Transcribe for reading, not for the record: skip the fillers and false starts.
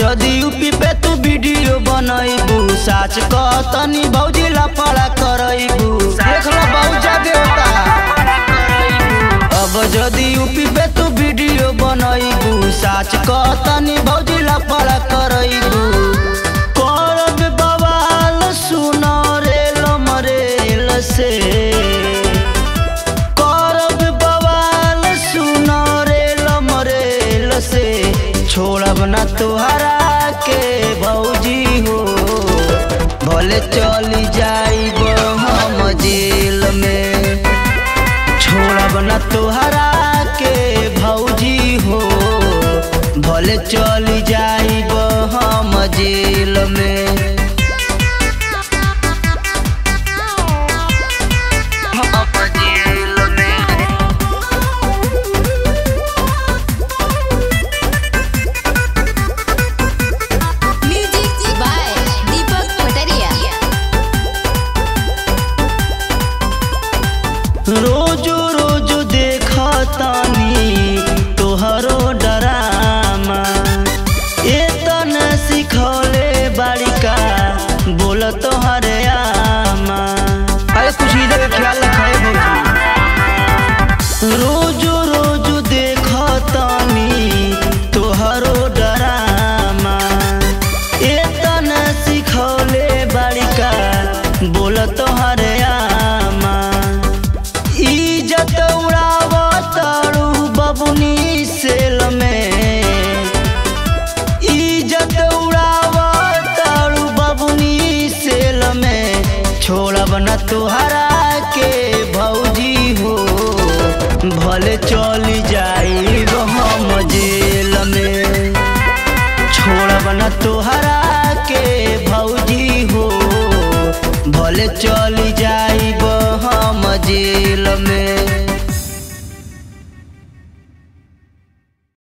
जदि यूपी पे तू वीडियो बनैबू साच कहतनी भौजी लफड़ा करैबू। देख लो बहुत जगह होता। अब जदि यूपी पे तू वीडियो बनैबू साच कहतनी भौजी लफड़ा करैबू। करब बवाल सुनो रेल मरेल से, करब बवाल सुनो रेल मरेल से। छोड़ब ना तुहरा के भौजी हो, भले चली जाइब हम जेल में। छोड़ब ना तुहरा के भौजी हो, भले चली जाइब हम जेल में। रोजो रोजो देखतानी तोहरो डरामा, एतन सिखौले बाड़िका बोल तोहरे आमा। अरे कुछ इधर ख्याल रखे भौजी। रोजो रोजो देखतानी तोहरो डरामा, एतन सिखौले बाड़िका बोल तोहरे आमा। इज्जत उड़ावतारू बबुनी सेल में, इज्जत उड़ावतारू बबुनी सेल में। छोड़ब न तुहरा के भौजी हो, भले चली जाइब हम जेल में। छोड़ब न तुहरा के भौजी हो, भले चली जाइब हम जेल।